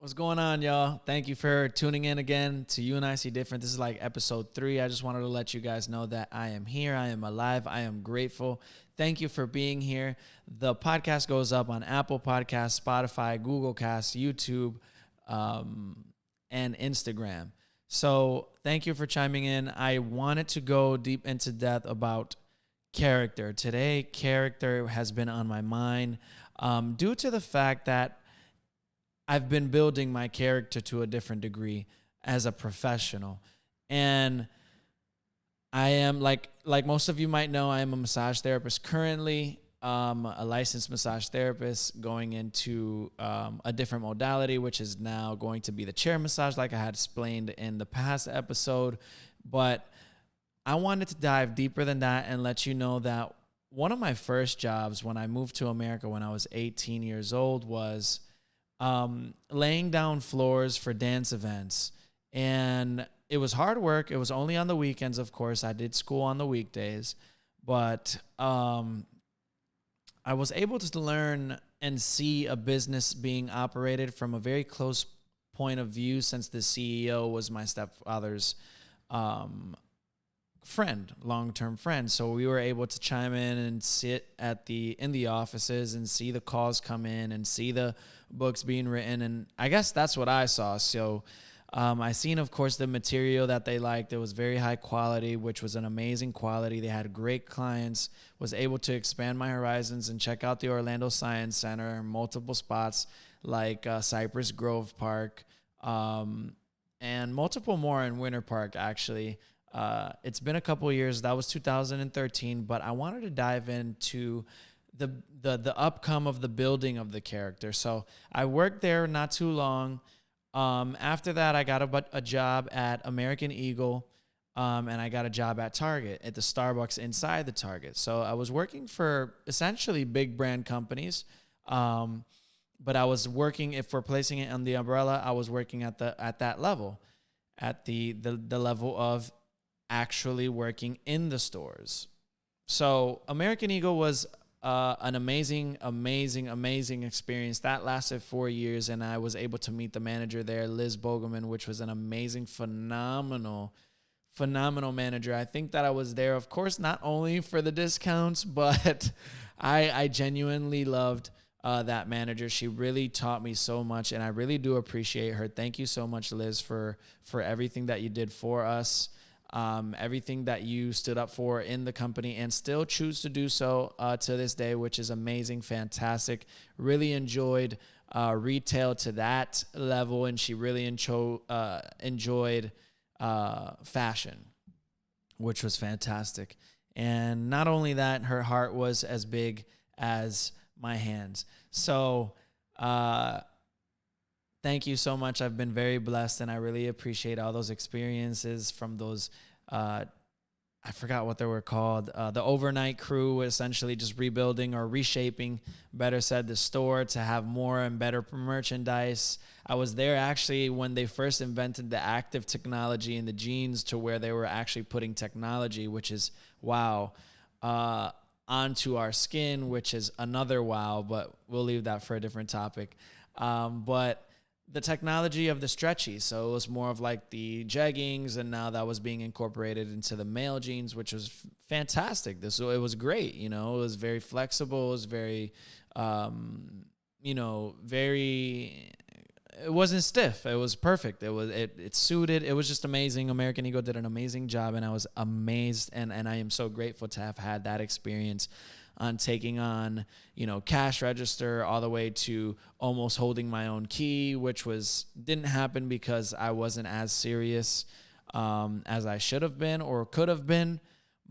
What's going on, y'all? Thank you for tuning in again to You and I See Different. This is like episode 3. I just wanted to let you guys know that I am here. I am alive. I am grateful. Thank you for being here. The podcast goes up on Apple Podcasts, Spotify, Google Casts, YouTube, and Instagram. So thank you for chiming in. I wanted to go deep into depth about character. Today, character has been on my mind due to the fact that I've been building my character to a different degree as a professional. And I am like most of you might know, I am a massage therapist currently, a licensed massage therapist going into a different modality, which is now going to be the chair massage, like I had explained in the past episode. But I wanted to dive deeper than that and let you know that one of my first jobs when I moved to America when I was 18 years old was laying down floors for dance events. And it was hard work. It was only on the weekends, of course. I did school on the weekdays. But I was able to learn and see a business being operated from a very close point of view since the CEO was my stepfather's um, friend, long-term friend. So we were able to chime in and sit in the offices and see the calls come in and see the books being written. And I guess that's what I saw. So I seen, of course, the material that they liked. It was very high quality, which was an amazing quality. They had great clients, was able to expand my horizons and check out the Orlando Science Center, multiple spots like Cypress Grove Park, and multiple more in Winter Park, actually. It's been a couple of years. That was 2013, but I wanted to dive into the upcome of the building of the character. So I worked there not too long. After that, I got a job at American Eagle, and I got a job at Target, at the Starbucks inside the Target. So I was working for essentially big brand companies, but I was working, if we're placing it on the umbrella, I was working at that level, at the level of actually working in the stores. So American Eagle was an amazing experience that lasted 4 years, and I was able to meet the manager there, Liz Bogelman, which was an amazing, phenomenal manager. I think that I was there, of course, not only for the discounts, but I genuinely loved that manager. She really taught me so much, and I really do appreciate her. Thank you so much, Liz, for everything that you did for us. Everything that you stood up for in the company and still choose to do so to this day, which is amazing, fantastic. Really enjoyed retail to that level, and she really enjoyed fashion, which was fantastic. And not only that, her heart was as big as my hands. So thank you so much. I've been very blessed, and I really appreciate all those experiences from those. I forgot what they were called. The overnight crew, essentially just rebuilding or reshaping, better said, the store to have more and better merchandise. I was there actually when they first invented the active technology in the jeans, to where they were actually putting technology, which is wow, onto our skin, which is another wow, but we'll leave that for a different topic. But the technology of the stretchy. So it was more of like the jeggings, and now that was being incorporated into the male jeans, which was fantastic. It was great. It was very flexible. It was very, very. It wasn't stiff. It was perfect. It suited. It was just amazing. American Eagle did an amazing job, and I was amazed, and I am so grateful to have had that experience on taking on, cash register all the way to almost holding my own key, which didn't happen because I wasn't as serious as I should have been or could have been.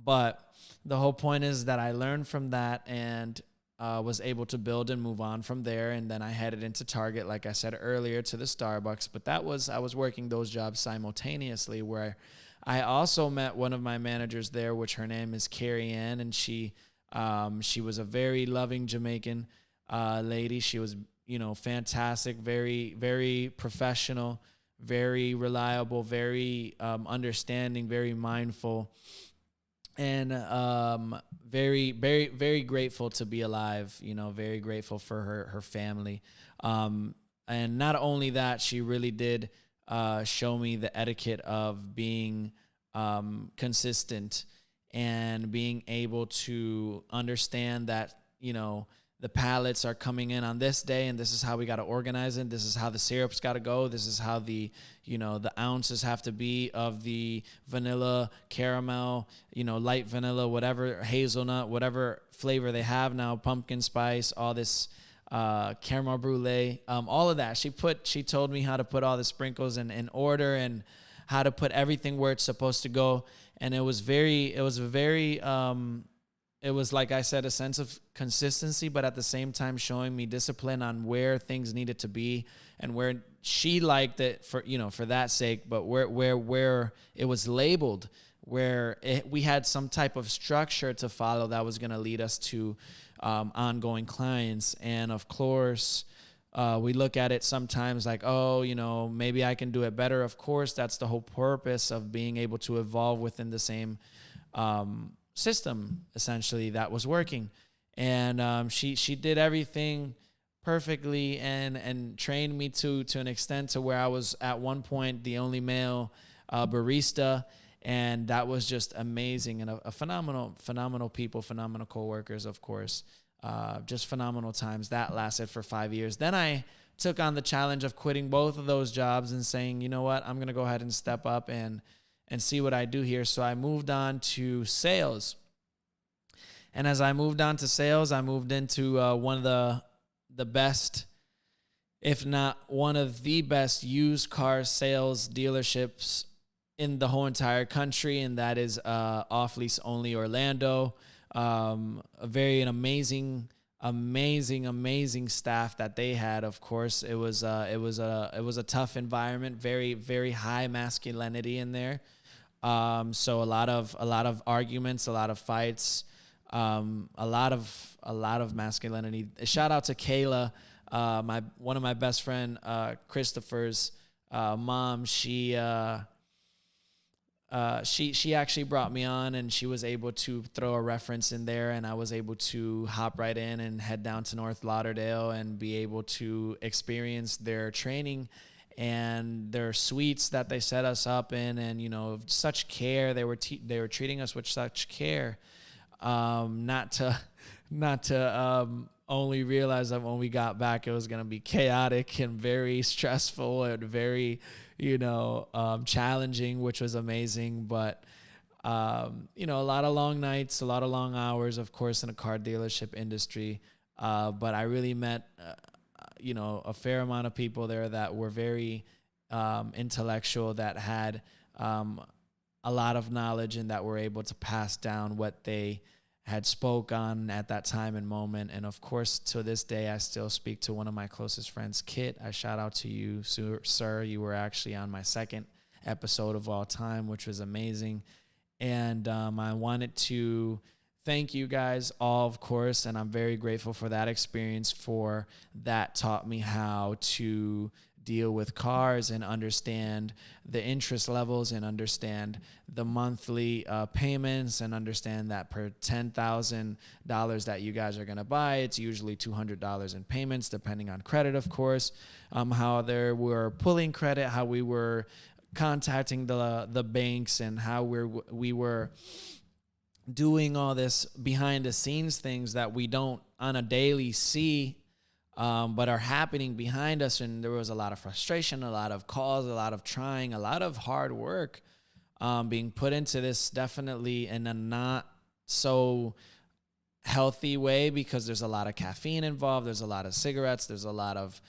But the whole point is that I learned from that and was able to build and move on from there. And then I headed into Target, like I said earlier, to the Starbucks. But I was working those jobs simultaneously, where I also met one of my managers there, which her name is Carrie Ann, and she was a very loving Jamaican lady. She was, fantastic, very, very professional, very reliable, very understanding, very mindful, and very, very, very grateful to be alive. Very grateful for her family. And not only that, she really did show me the etiquette of being consistent and being able to understand that, the pallets are coming in on this day, and this is how we got to organize it. This is how the syrup's got to go. This is how the ounces have to be of the vanilla, caramel, light vanilla, whatever, hazelnut, whatever flavor they have now, pumpkin spice, all this caramel brulee, all of that. She told me how to put all the sprinkles in order and how to put everything where it's supposed to go. And it was like I said, a sense of consistency, but at the same time showing me discipline on where things needed to be and where she liked it for that sake, but where it was labeled, where we had some type of structure to follow that was going to lead us to ongoing clients. And of course, we look at it sometimes like, maybe I can do it better. Of course, that's the whole purpose of being able to evolve within the same system, essentially, that was working. And she did everything perfectly and trained me to an extent to where I was at one point the only male barista. And that was just amazing, and a phenomenal people, phenomenal coworkers, of course. Just phenomenal times. That lasted for 5 years. Then I took on the challenge of quitting both of those jobs and saying, you know what, I'm going to go ahead and step up and see what I do here. So I moved on to sales. And as I moved on to sales, I moved into one of the best, if not one of the best, used car sales dealerships in the whole entire country, and that is Off Lease Only Orlando. An amazing staff that they had. Of course, it was a tough environment, very, very high masculinity in there. So a lot of arguments, a lot of fights, a lot of masculinity. Shout out to Kayla, one of my best friend, Christopher's mom. She actually brought me on, and she was able to throw a reference in there, and I was able to hop right in and head down to North Lauderdale and be able to experience their training and their suites that they set us up in, and such care. They were treating us with such care. Not to only realize that when we got back, it was going to be chaotic and very stressful and very, challenging, which was amazing. But, a lot of long nights, a lot of long hours, of course, in a car dealership industry. But I really met, a fair amount of people there that were very intellectual, that had a lot of knowledge, and that were able to pass down what they had spoke on at that time and moment. And of course, to this day, I still speak to one of my closest friends, Kit. I shout out to you, sir. You were actually on my second episode of all time, which was amazing. And I wanted to thank you guys all, of course, and I'm very grateful for that experience, for that taught me how to deal with cars and understand the interest levels and understand the monthly payments, and understand that per $10,000 that you guys are going to buy, it's usually $200 in payments, depending on credit, of course. How they were pulling credit, how we were contacting the banks, and how we were doing all this behind the scenes things that we don't on a daily see, but are happening behind us. And there was a lot of frustration, a lot of calls, a lot of trying, a lot of hard work being put into this, definitely in a not so healthy way, because there's a lot of caffeine involved. There's a lot of cigarettes. There's a lot of,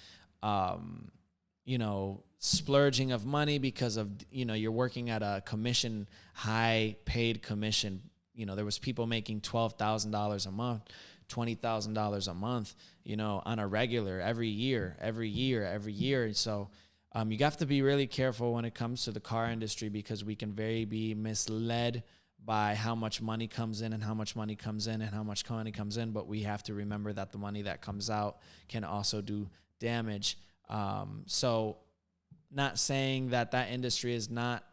splurging of money because of, you're working at a commission, high paid commission. There was people making $12,000 a month, $20,000 a month, on a regular every year. And so you have to be really careful when it comes to the car industry, because we can be misled by how much money comes in and how much money comes in and how much money comes in. But we have to remember that the money that comes out can also do damage. So not saying that industry is not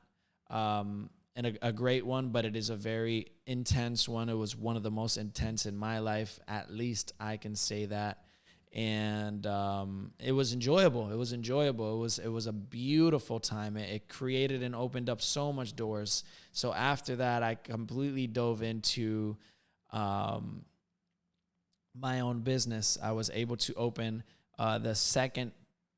a great one, but it is a very intense one. It was one of the most intense in my life, at least I can say that. and it was enjoyable. It was a beautiful time. It created and opened up so much doors. So after that, I completely dove into my own business. I was able to open the second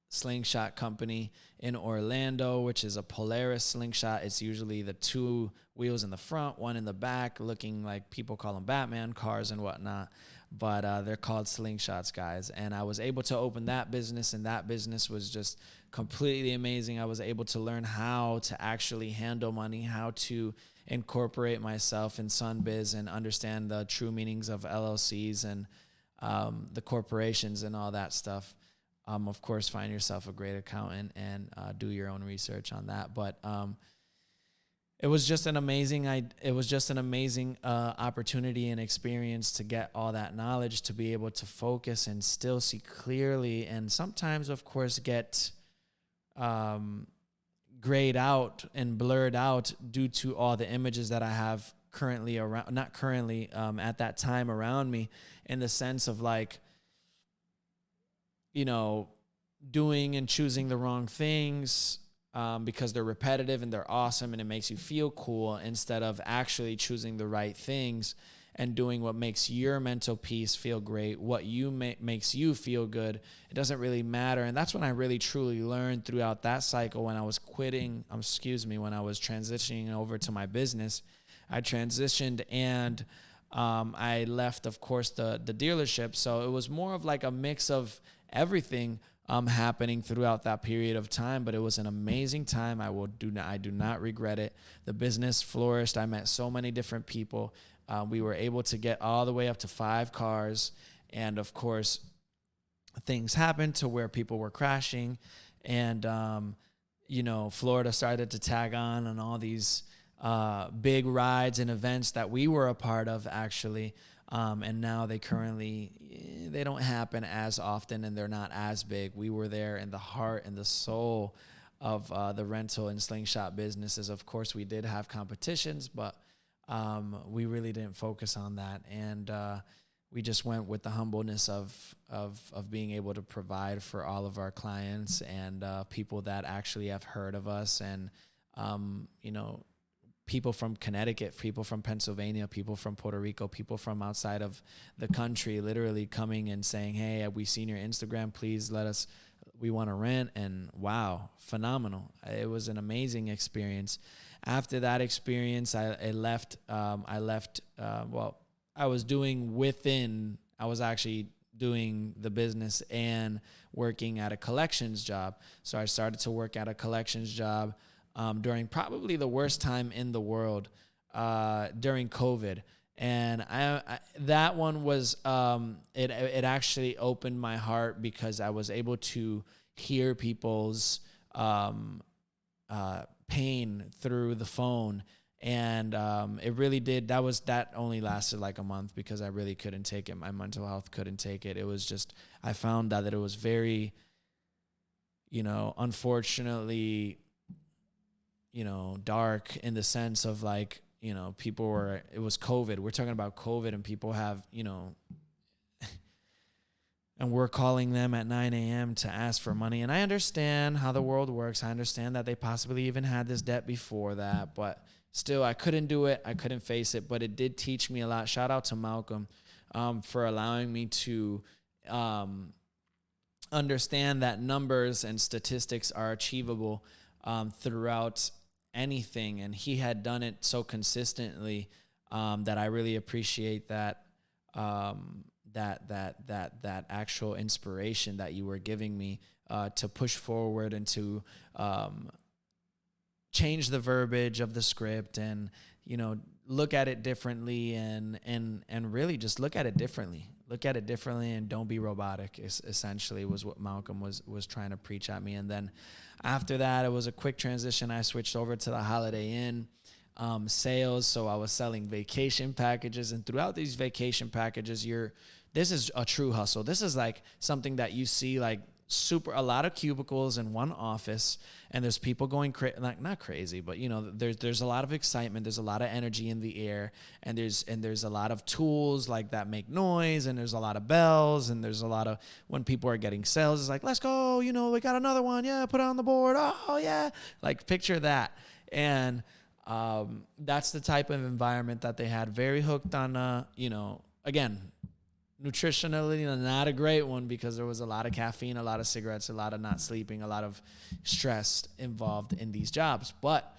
slingshot company in Orlando, which is a Polaris slingshot. It's usually the two wheels in the front, one in the back, looking like people call them Batman cars and whatnot. But they're called slingshots, guys. And I was able to open that business, and that business was just completely amazing. I was able to learn how to actually handle money, how to incorporate myself in Sunbiz and understand the true meanings of LLCs and the corporations and all that stuff. Of course, find yourself a great accountant and do your own research on that. But it was just an amazing opportunity and experience to get all that knowledge, to be able to focus and still see clearly, and sometimes, of course, get grayed out and blurred out due to all the images that I have currently around, not currently, at that time around me, in the sense of like, doing and choosing the wrong things because they're repetitive and they're awesome and it makes you feel cool, instead of actually choosing the right things and doing what makes your mental peace feel great, what makes you feel good. It doesn't really matter. And that's when I really truly learned throughout that cycle, when I was when I was transitioning over to my business. I transitioned and I left, of course, the dealership. So it was more of like a mix of everything happening throughout that period of time, but it was an amazing time. I do not regret it. The business flourished. I met so many different people. We were able to get all the way up to 5 cars, and of course, things happened to where people were crashing, and Florida started to tag on all these big rides and events that we were a part of, actually. And now they don't happen as often, and they're not as big. We were there in the heart and the soul of the rental and slingshot businesses. Of course, we did have competitions, but we really didn't focus on that. And we just went with the humbleness of being able to provide for all of our clients and people that actually have heard of us, and people from Connecticut, people from Pennsylvania, people from Puerto Rico, people from outside of the country, literally coming and saying, "Hey, we've seen your Instagram. Please we want to rent." And wow, phenomenal. It was an amazing experience. After that experience, I was actually doing the business and working at a collections job. So I started to work at a collections job during probably the worst time in the world, during COVID. And that one was, it actually opened my heart, because I was able to hear people's pain through the phone. And it really did. That only lasted like a month, because I really couldn't take it. My mental health couldn't take it. It was just, I found out that it was very, unfortunately, dark, in the sense of like, it was COVID. We're talking about COVID, and people have, and we're calling them at 9 a.m. to ask for money. And I understand how the world works. I understand that they possibly even had this debt before that, but still, I couldn't do it. I couldn't face it, but it did teach me a lot. Shout out to Malcolm for allowing me to understand that numbers and statistics are achievable throughout anything. And he had done it so consistently that I really appreciate that that actual inspiration that you were giving me to push forward and to change the verbiage of the script, and look at it differently, and really just look at it differently. Look at it differently, and don't be robotic. Essentially, was what Malcolm was trying to preach at me. And then after that, it was a quick transition. I switched over to the Holiday Inn sales. So I was selling vacation packages, and throughout these vacation packages, this is a true hustle. This is like something that you see like a lot of cubicles in one office, and there's people going not crazy, but there's a lot of excitement, there's a lot of energy in the air, and there's a lot of tools like that make noise, and there's a lot of bells, and there's a lot of, when people are getting sales, it's like, let's go, we got another one, yeah, put it on the board, oh yeah, like picture that. And that's the type of environment that they had, very hooked on again, nutritionally not a great one, because there was a lot of caffeine, a lot of cigarettes, a lot of not sleeping, a lot of stress involved in these jobs. But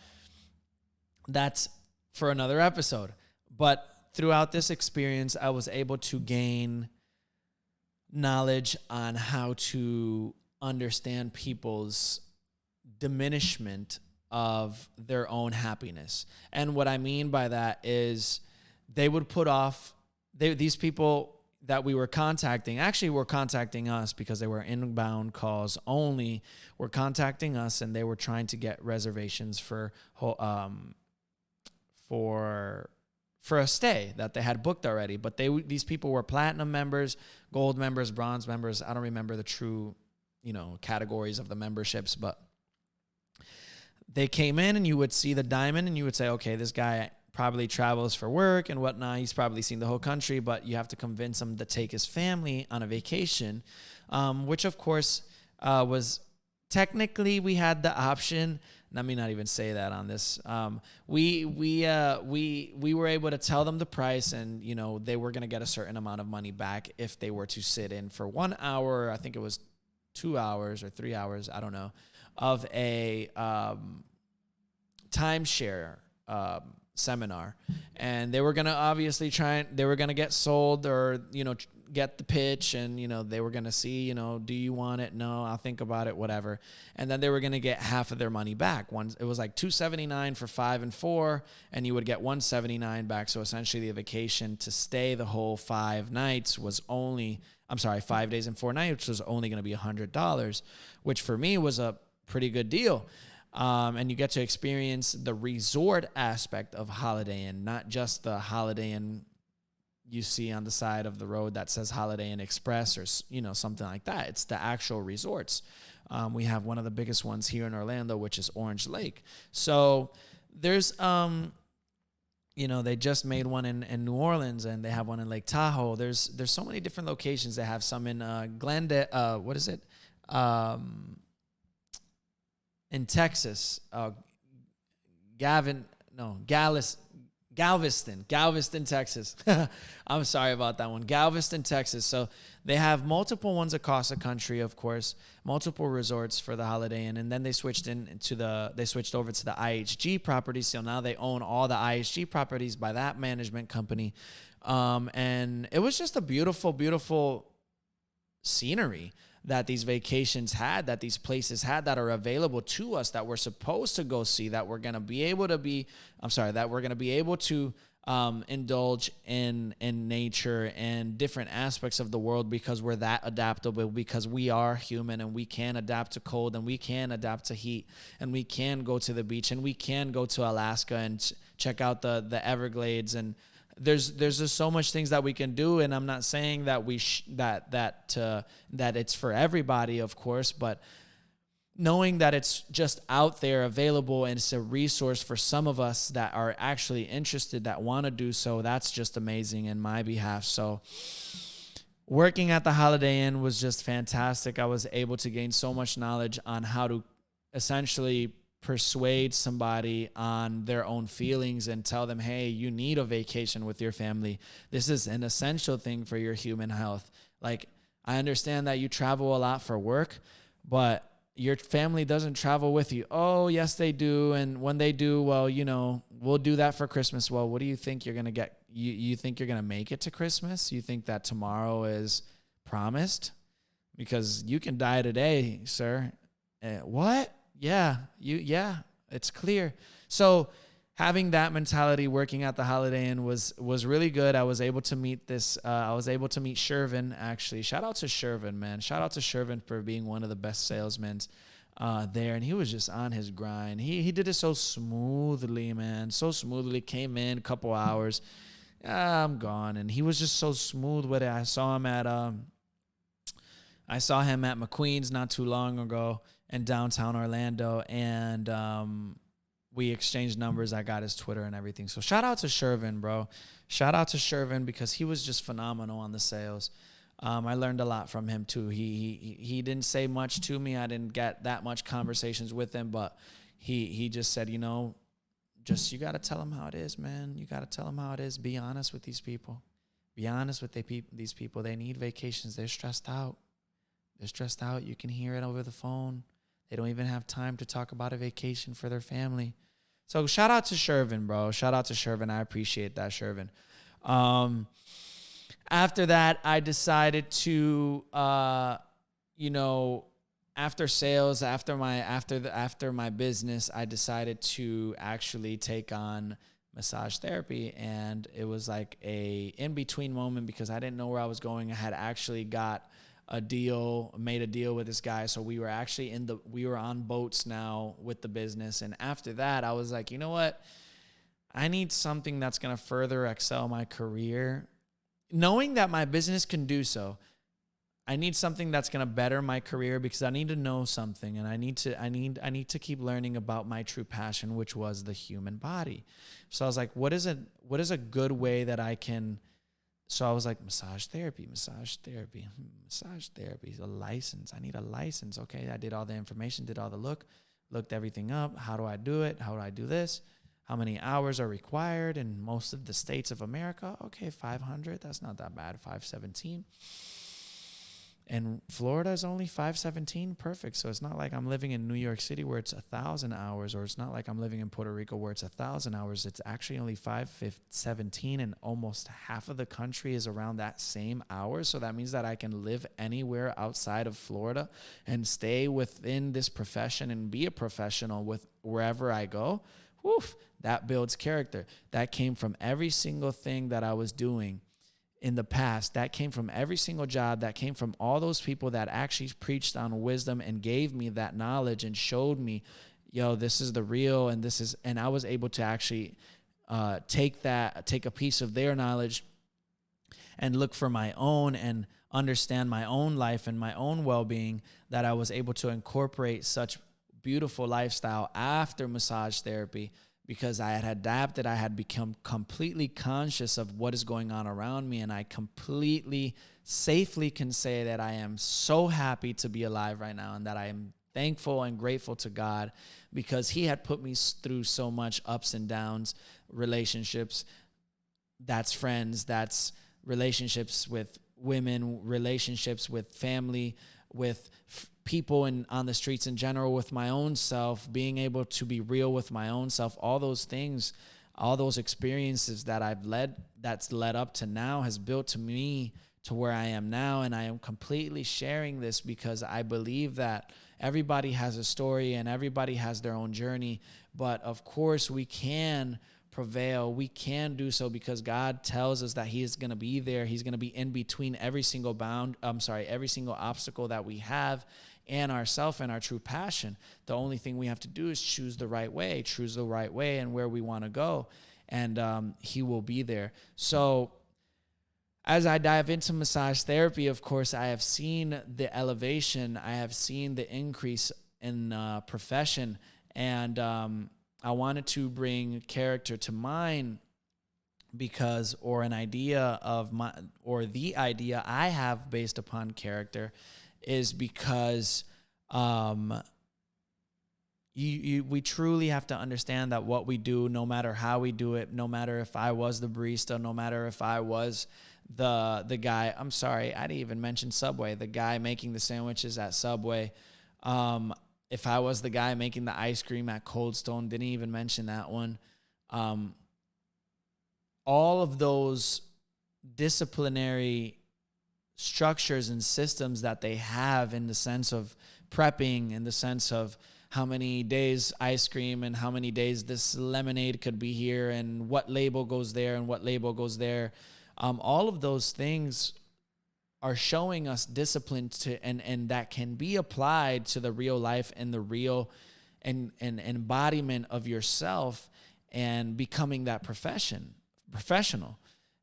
that's for another episode. But throughout this experience, I was able to gain knowledge on how to understand people's diminishment of their own happiness. And what I mean by that is they would put off, these people that we were contacting actually were contacting us because they were inbound calls only, were contacting us, and they were trying to get reservations for a stay that they had booked already. But these people were platinum members, gold members, bronze members. I don't remember the true, categories of the memberships, but they came in and you would see the diamond and you would say, okay, this guy probably travels for work and whatnot. He's probably seen the whole country, but you have to convince him to take his family on a vacation, which of course was technically, we had the option. Let me not even say that on this. We were able to tell them the price, and they were going to get a certain amount of money back if they were to sit in for 1 hour. I think it was 2 hours or 3 hours, I don't know, of a timeshare seminar. And they were going to obviously they were going to get sold, or get the pitch, and they were going to see, do you want it? No, I'll think about it, whatever. And then they were going to get half of their money back. It was like $279 for 5 and 4, and you would get $179 back. So essentially the vacation to stay the whole 5 nights was only, 5 days and 4 nights, which was only going to be $100, which for me was a pretty good deal. And you get to experience the resort aspect of Holiday Inn, not just the Holiday Inn you see on the side of the road that says Holiday Inn Express or something like that. It's the actual resorts. We have one of the biggest ones here in Orlando, which is Orange Lake. So there's they just made one in New Orleans, and they have one in Lake Tahoe. There's so many different locations. They have some in Glendale. What is it? In Texas, Galveston, Texas. I'm sorry about that one. Galveston, Texas. So they have multiple ones across the country, of course, multiple resorts for the Holiday Inn, and then they switched over to the IHG properties. So now they own all the IHG properties by that management company, and it was just a beautiful, beautiful scenery that these vacations had, that these places had, that are available to us, that we're supposed to go see, that we're going to be able to indulge in nature and different aspects of the world, because we're that adaptable, because we are human, and we can adapt to cold, and we can adapt to heat, and we can go to the beach, and we can go to Alaska and check out the Everglades. And there's just so much things that we can do, and I'm not saying that that it's for everybody, of course, but knowing that it's just out there available, and it's a resource for some of us that are actually interested, that want to do so, that's just amazing in my behalf. So working at the Holiday Inn was just fantastic. I was able to gain so much knowledge on how to essentially persuade somebody on their own feelings and tell them, hey, you need a vacation with your family. This is an essential thing for your human health. Like, I understand that you travel a lot for work, but your family doesn't travel with you. Oh, yes, they do. And when they do, well, we'll do that for Christmas. Well, what do you think you're going to get? You think you're going to make it to Christmas? You think that tomorrow is promised? Because you can die today, sir. What? Yeah, it's clear. So having that mentality working at the Holiday Inn was really good. I was able to meet Shervin, actually. Shout out to Shervin, man. Shout out to Shervin for being one of the best salesmen there. And he was just on his grind. He did it so smoothly, man. So smoothly. Came in a couple hours. I'm gone. And he was just so smooth with it. I saw him at I saw him at McQueen's not too long ago in downtown Orlando, and we exchanged numbers. I got his Twitter and everything. So shout out to Shervin, bro. Shout out to Shervin because he was just phenomenal on the sales. I learned a lot from him too. He didn't say much to me. I didn't get that much conversations with him, but he just said, just you got to tell them how it is, man. You got to tell them how it is. Be honest with these people. Be honest with these people. They need vacations. They're stressed out. They're stressed out. You can hear it over the phone. They don't even have time to talk about a vacation for their family. So shout out to Shervin, bro. Shout out to Shervin. I appreciate that, Shervin. After that, I decided to, after sales, after my business, I decided to actually take on massage therapy, and it was like a in-between moment because I didn't know where I was going. I had actually made a deal with this guy, so we were actually we were on boats now with the business. And after that, I was like, you know what? I need something that's going to further excel my career. Knowing that my business can do so, I need something that's going to better my career because I need to know something, and I need to keep learning about my true passion, which was the human body. So I was like, what is a good way that I can. So I was like, massage therapy, a license. I need a license. Okay, I did all the information, did all the looked everything up. How do I do it? How do I do this? How many hours are required in most of the states of America? Okay, 500. That's not that bad. 517. And Florida is only 517. Perfect. So it's not like I'm living in New York City where it's 1,000 hours, or it's not like I'm living in Puerto Rico where it's 1,000 hours. It's actually only 517, and almost half of the country is around that same hours. So that means that I can live anywhere outside of Florida and stay within this profession and be a professional with wherever I go. Woof, that builds character. That came from every single thing that I was doing in the past. That came from every single job. That came from all those people that actually preached on wisdom and gave me that knowledge and showed me, this is the real, and I was able to actually take a piece of their knowledge and look for my own and understand my own life and my own well-being, that I was able to incorporate such beautiful lifestyle after massage therapy. Because I had adapted, I had become completely conscious of what is going on around me, and I completely safely can say that I am so happy to be alive right now, and that I am thankful and grateful to God because He had put me through so much ups and downs, relationships, that's friends, that's relationships with women, relationships with family, with people on the streets in general, with my own self, being able to be real with my own self, all those things, all those experiences that's led up to now has built to me to where I am now. And I am completely sharing this because I believe that everybody has a story and everybody has their own journey. But of course we can prevail. We can do so because God tells us that He is going to be there. He's going to be in between every single obstacle that we have and ourself and our true passion. The only thing we have to do is choose the right way and where we want to go. And He will be there. So as I dive into massage therapy, of course, I have seen the elevation. I have seen the increase in profession. And I wanted to bring character to mind because, or an idea of my, or the idea I have based upon character is because we truly have to understand that what we do, no matter how we do it, no matter if I was the barista, no matter if I was the guy, I'm sorry, I didn't even mention Subway, the guy making the sandwiches at Subway, if I was the guy making the ice cream at Cold Stone, didn't even mention that one. All of those disciplinary structures and systems that they have in the sense of prepping, in the sense of how many days ice cream and how many days this lemonade could be here and what label goes there and what label goes there. All of those things are showing us discipline and that can be applied to the real life and the real and embodiment of yourself and becoming that professional.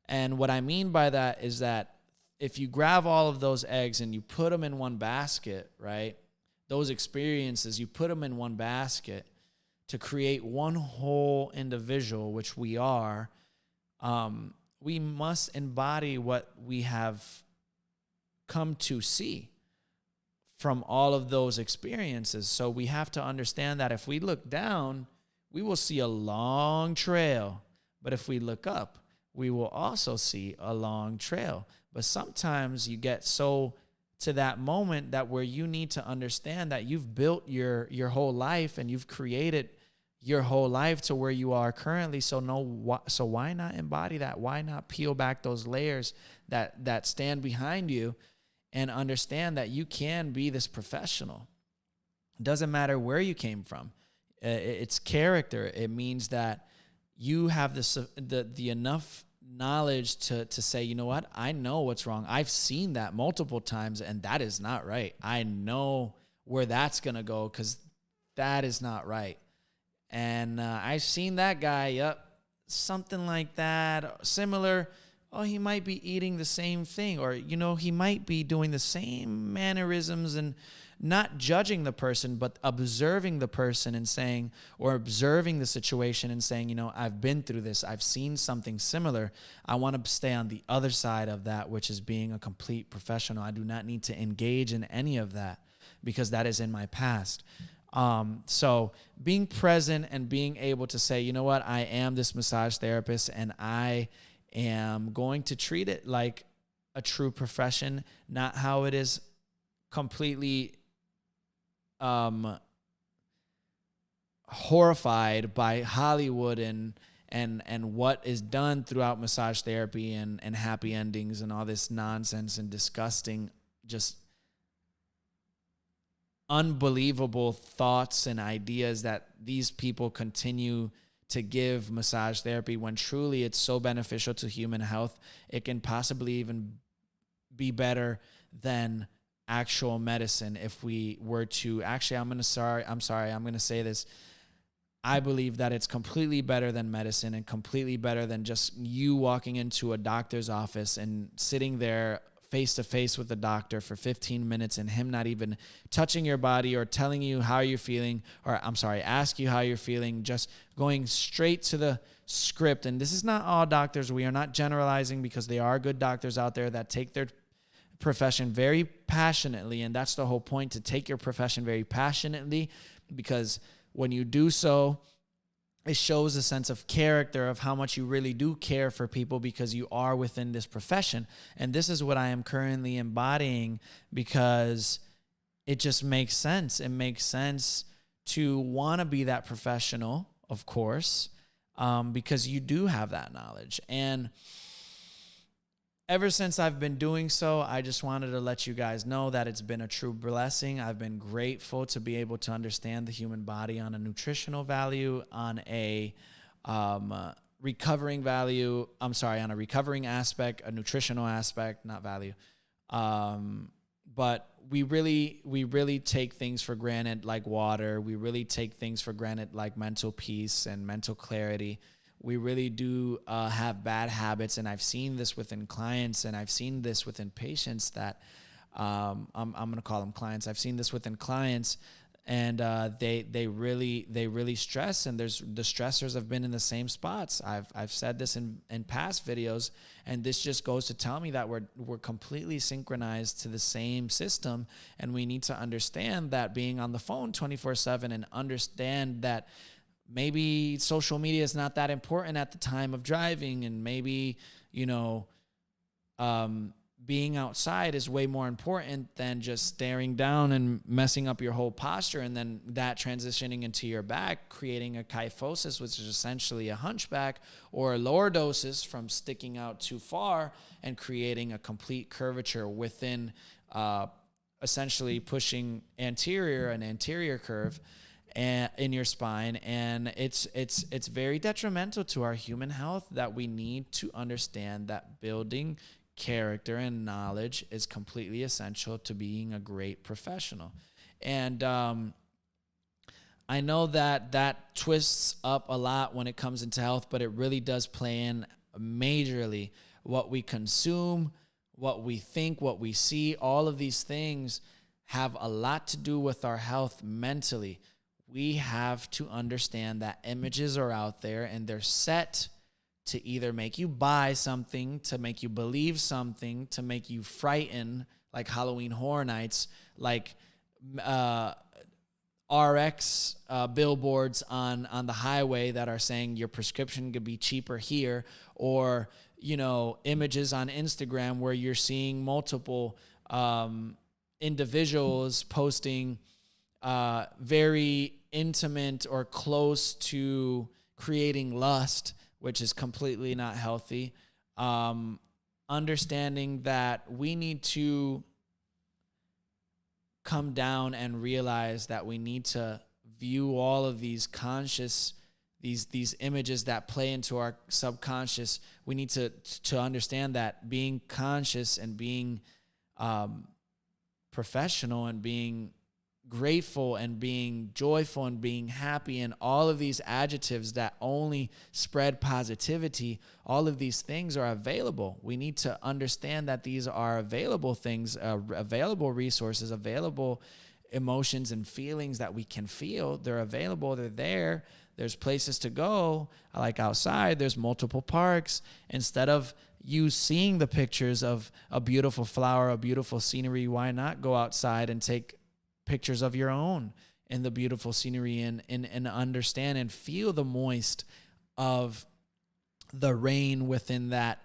And what I mean by that is that if you grab all of those eggs and you put them in one basket, right? Those experiences, you put them in one basket to create one whole individual, which we are. We must embody what we have come to see from all of those experiences. So we have to understand that if we look down, we will see a long trail. But if we look up, we will also see a long trail. But sometimes you get so to that moment that where you need to understand that you've built your whole life and you've created your whole life to where you are currently. So why not embody that? Why not peel back those layers that stand behind you and understand that you can be this professional? It doesn't matter where you came from. It's character. It means that you have the enough knowledge to say, you know what? I know what's wrong. I've seen that multiple times, and that is not right. I know where that's going to go because that is not right. And I've seen that guy, yep, something like that, similar. Oh, he might be eating the same thing, or, he might be doing the same mannerisms, and not judging the person, but observing the person and saying, or observing the situation and saying, I've been through this. I've seen something similar. I want to stay on the other side of that, which is being a complete professional. I do not need to engage in any of that because that is in my past. So being present and being able to say, you know what, I am this massage therapist and I am going to treat it like a true profession, not how it is completely horrified by Hollywood and what is done throughout massage therapy and happy endings and all this nonsense and disgusting, just unbelievable thoughts and ideas that these people continue to give massage therapy, when truly it's so beneficial to human health. It can possibly even be better than actual medicine if we were to actually, I'm going to say this. I believe that it's completely better than medicine and completely better than just you walking into a doctor's office and sitting there face to face with the doctor for 15 minutes and him not even touching your body or telling you how you're feeling, or ask you how you're feeling, just going straight to the script. And this is not all doctors. We are not generalizing, because there are good doctors out there that take their profession very passionately. And that's the whole point, to take your profession very passionately, because when you do so, it shows a sense of character of how much you really do care for people, because you are within this profession. And this is what I am currently embodying, because it just makes sense. It makes sense to want to be that professional, of course, because you do have that knowledge. And ever since I've been doing so, I just wanted to let you guys know that it's been a true blessing. I've been grateful to be able to understand the human body on a nutritional value, on a recovering value. On a recovering aspect, a nutritional aspect, not value. But we really take things for granted, like water. We really take things for granted, like mental peace and mental clarity. We really do have bad habits, and I've seen this within clients, and I've seen this within patients that I'm going to call them clients. I've seen this within clients, and they really stress, and the stressors have been in the same spots. I've said this in past videos, and this just goes to tell me that we're completely synchronized to the same system, and we need to understand that being on the phone 24/7 and understand that maybe social media is not that important at the time of driving, and maybe, being outside is way more important than just staring down and messing up your whole posture, and then that transitioning into your back, creating a kyphosis, which is essentially a hunchback, or lordosis from sticking out too far and creating a complete curvature within, essentially pushing an anterior curve in your spine. And it's very detrimental to our human health, that we need to understand that building character and knowledge is completely essential to being a great professional. And I know that twists up a lot when it comes into health, but it really does play in majorly what we consume, what we think, what we see, all of these things have a lot to do with our health mentally. We have to understand that images are out there and they're set to either make you buy something, to make you believe something, to make you frightened, like Halloween Horror Nights, like RX billboards on the highway that are saying your prescription could be cheaper here, or images on Instagram where you're seeing multiple individuals posting very intimate or close to creating lust, which is completely not healthy. Understanding that we need to come down and realize that we need to view all of these conscious, these images that play into our subconscious. We need to understand that being conscious and being professional and being grateful and being joyful and being happy and all of these adjectives that only spread positivity, all of these things are available. We need to understand that these are available things, available resources, available emotions and feelings that we can feel. They're available. They're there. There's places to go. Like outside, there's multiple parks. Instead of you seeing the pictures of a beautiful flower, a beautiful scenery, why not go outside and take pictures of your own and the beautiful scenery and understand and feel the moist of the rain within that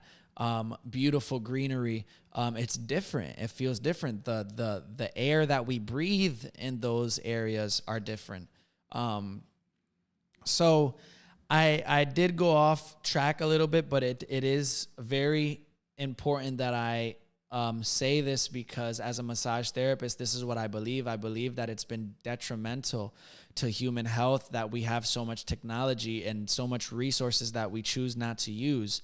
beautiful greenery. It's different. It feels different. The air that we breathe in those areas are different. So I did go off track a little bit, but it is very important that I say this, because as a massage therapist, this is what I believe. I believe that it's been detrimental to human health that we have so much technology and so much resources that we choose not to use.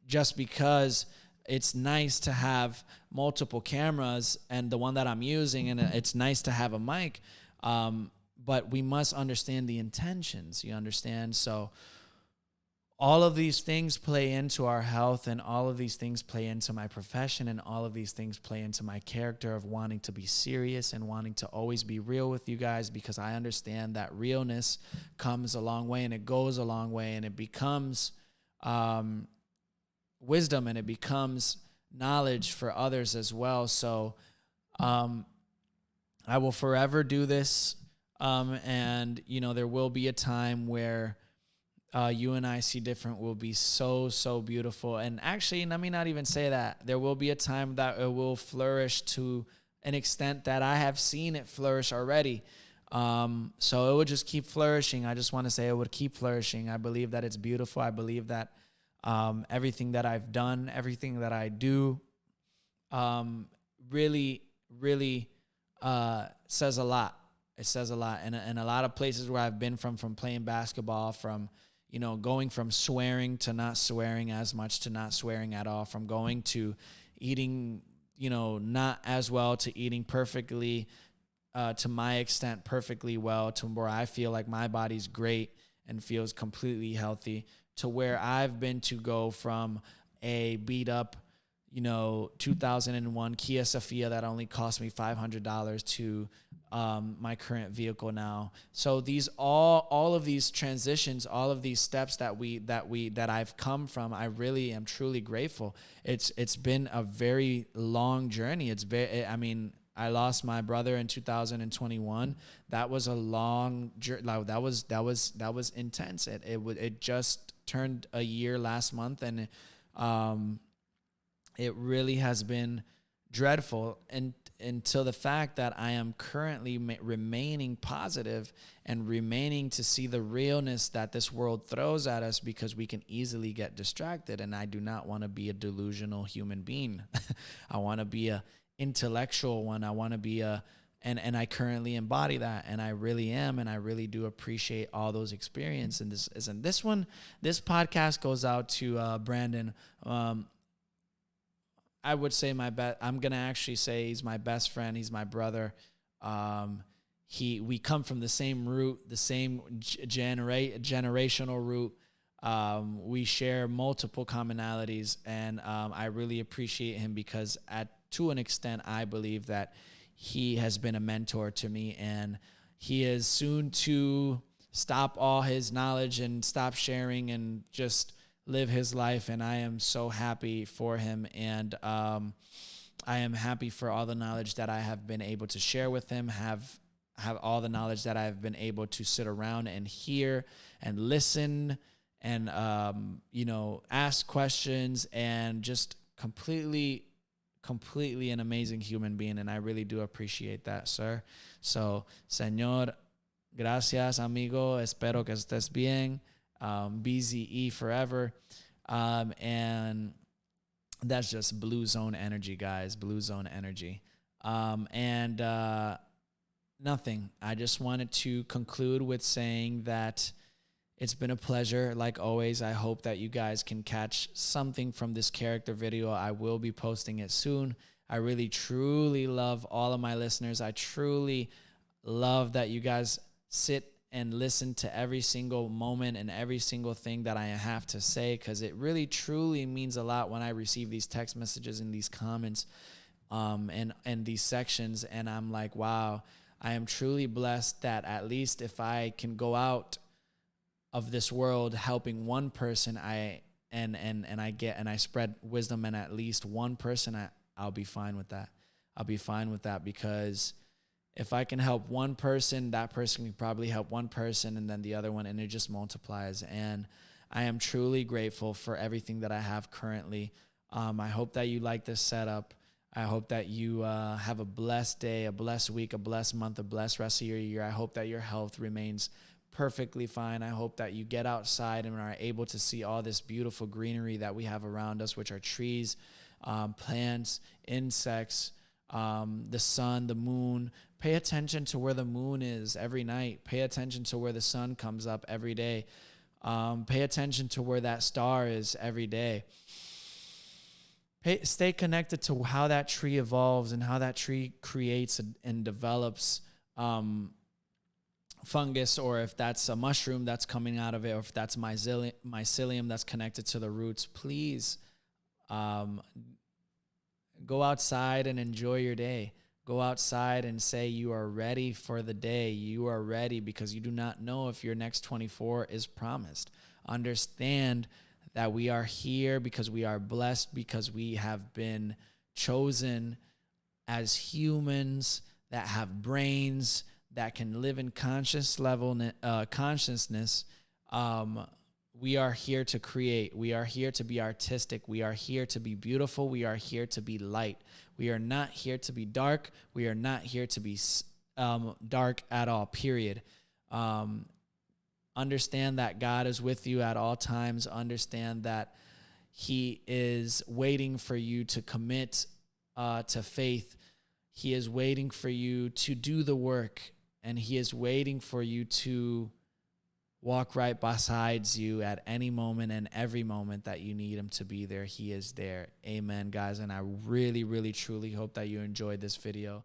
Just because it's nice to have multiple cameras and the one that I'm using, and it's nice to have a mic, but we must understand the intentions, you understand? So all of these things play into our health, and all of these things play into my profession, and all of these things play into my character of wanting to be serious and wanting to always be real with you guys, because I understand that realness comes a long way and it goes a long way, and it becomes wisdom and it becomes knowledge for others as well. So I will forever do this, and there will be a time where you and I see different will be so, so beautiful. And actually, let me not even say that. There will be a time that it will flourish to an extent that I have seen it flourish already. So it would just keep flourishing. I just want to say it would keep flourishing. I believe that it's beautiful. I believe that everything that I've done, everything that I do, really, really says a lot. It says a lot. And a lot of places where I've been from playing basketball, from going from swearing to not swearing as much to not swearing at all, from going to eating, not as well to eating perfectly, to my extent, perfectly well, to where I feel like my body's great and feels completely healthy, to where I've been to go from a beat up, 2001 Kia Sophia that only cost me $500 to my current vehicle now. So these all of these transitions, all of these steps that I've come from, I really am truly grateful. It's been a very long journey. I lost my brother in 2021. That was a long journey. That was intense. It just turned a year last month, and it really has been dreadful, and until the fact that I am currently remaining positive and remaining to see the realness that this world throws at us, because we can easily get distracted. And I do not want to be a delusional human being. I want to be a intellectual one. I want to be and I currently embody that, and I really am, and I really do appreciate all those experiences. And this podcast goes out to Brandon. I would say I'm going to actually say he's my best friend. He's my brother. We come from the same root, the same generational root. We share multiple commonalities, and I really appreciate him because, to an extent, I believe that he has been a mentor to me, and he is soon to stop all his knowledge and stop sharing and just live his life. And I am so happy for him, and I am happy for all the knowledge that I have been able to share with him, have all the knowledge that I've been able to sit around and hear and listen and, ask questions, and just completely an amazing human being. And I really do appreciate that, sir. So, Señor, gracias, amigo. Espero que estés bien. BZE forever. And that's just Blue Zone energy, guys. Blue Zone energy. Nothing. I just wanted to conclude with saying that it's been a pleasure. Like always, I hope that you guys can catch something from this character video. I will be posting it soon. I really, truly love all of my listeners. I truly love that you guys sit and listen to every single moment and every single thing that I have to say, because it really, truly means a lot when I receive these text messages and these comments and these sections. And I'm like, wow, I am truly blessed that at least if I can go out of this world helping one person, I spread wisdom and at least one person, I'll be fine with that. I'll be fine with that, because if I can help one person, that person can probably help one person, and then the other one, and it just multiplies. And I am truly grateful for everything that I have currently. I hope that you like this setup. I hope that you have a blessed day, a blessed week, a blessed month, a blessed rest of your year. I hope that your health remains perfectly fine. I hope that you get outside and are able to see all this beautiful greenery that we have around us, which are trees, plants, insects, the sun, the moon. Pay attention to where the moon is every night. Pay attention to where the sun comes up every day. Pay attention to where that star is every day. Stay connected to how that tree evolves and how that tree creates and develops fungus, or if that's a mushroom that's coming out of it, or if that's mycelium that's connected to the roots. Please go outside and enjoy your day. Go outside and say you are ready for the day. You are ready because you do not know if your next 24 is promised. Understand that we are here because we are blessed, because we have been chosen as humans that have brains, that can live in consciousness. We are here to create. We are here to be artistic. We are here to be beautiful. We are here to be light. We are not here to be dark. We are not here to be dark at all, period. Understand that God is with you at all times. Understand that he is waiting for you to commit to faith. He is waiting for you to do the work, and he is waiting for you to walk right beside you at any moment and every moment that you need him to be there. He is there. Amen, guys. And I really, really, truly hope that you enjoyed this video.